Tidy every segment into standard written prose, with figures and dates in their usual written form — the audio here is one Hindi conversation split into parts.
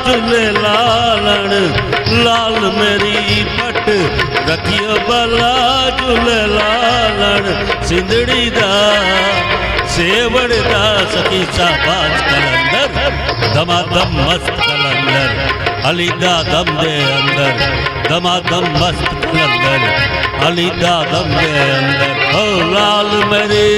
झूले लालण लाल मेरी पट रखियो भला झूले लालण सिंधड़ी दा सेवड़ दा सखी साबाज कलंदर दमादम मस्त कलंदर अली दा दम दे अंदर दमादम मस्त कलंदर अली दा दम दे अंदर ओ लाल मेरी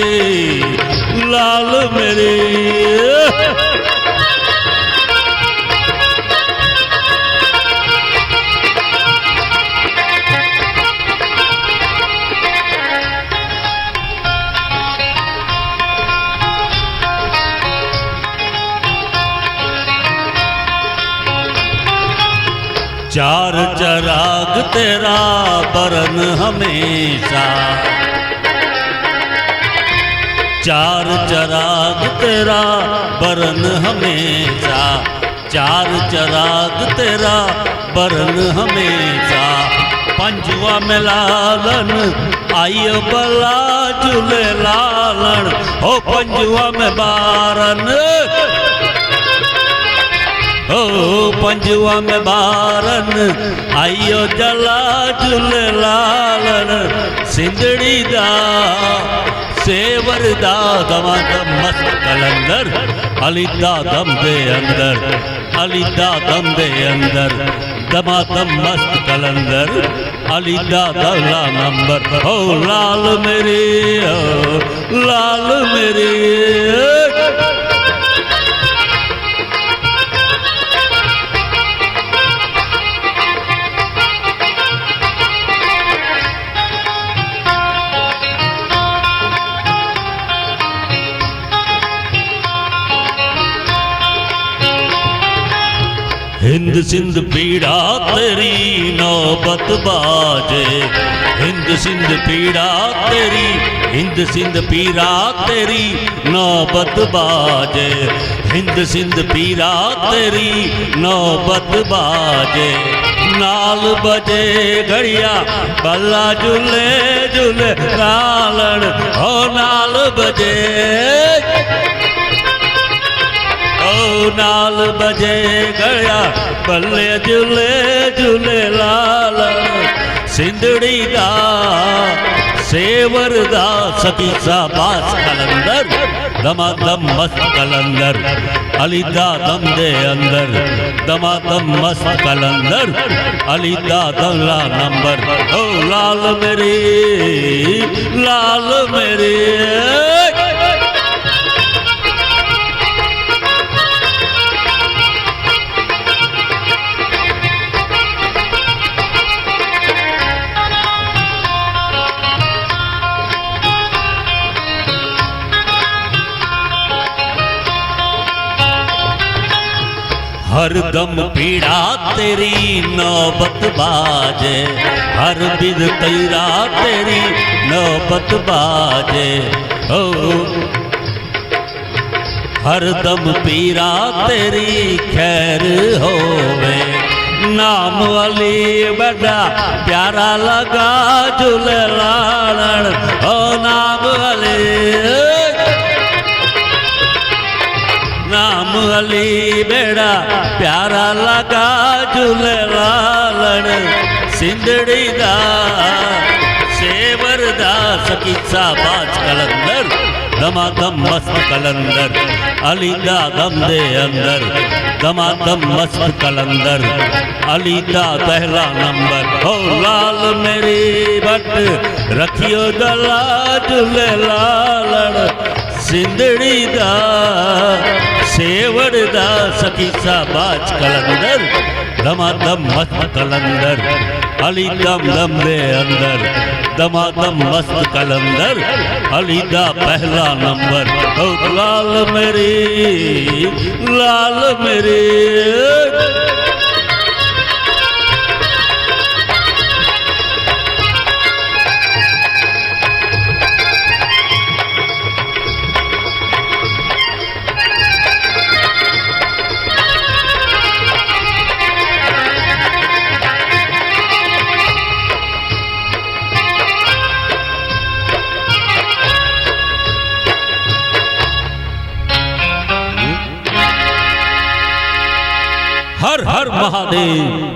चार चराग तेरा बरन हमेशा चार चराग तेरा बरन हमेशा चार चराग तेरा बरन हमेशा पंजवा में लालन आइयो बला झूले लालन हो पंजवा में बारन ओ पंजवा में बारन आइयो जला झूले लालन सिंधड़ी दा सेवर दा दमादम मस्त कलंदर अली दा दम दे अंदर अली दा दम दे अंदर दमादम मस्त कलंदर अली दा दला नंबर ओ लाल मेरी हिंद सिंध पीड़ा तेरी नौबत बाजे हिंद सिंध पीड़ा तेरी हिंद सिंध पीड़ा तेरी नौबत बाजे हिंद सिंध पीड़ा तेरी नौबत बाजे नाल बजे घड़िया बल्ला झूले झूले लालण हो नाल बजे नाल बजे गया बल्ले झूले झूले लाल सिंधड़ी दा सेवर दा सखी साबास कलंदर दमादम मस्त कलंदर अली दा दम दे अंदर दमादम मस्त कलंदर अली दा दला नंबर ओ लाल मेरी हर दम पीड़ा तेरी नौबत बाजे हर बिद तेरा तेरी नौबत बाजे ओ हर दम पीड़ा तेरी खैर होवे नाम अली बड़ा प्यारा लगा झूले लालण ओ नाम अली नाम अली बेड़ा प्यारा लगा झूले लालण सिंधड़ी दा सेवर दा सखी साबाज कलंदर दमादम मस्त कलंदर अली दा दम दे अंदर दमादम मस्त कलंदर अली दा पहला नंबर हो लाल मेरी बट रखियो गला झूले लालण सिंधड़ी दा सेवड़ दा सखी साबाज कलंदर दमादम मस्त कलंदर अली दम दम दे अंदर दमादम मस्त कलंदर अली दा पहला नंबर ओ लाल मेरी महादेव।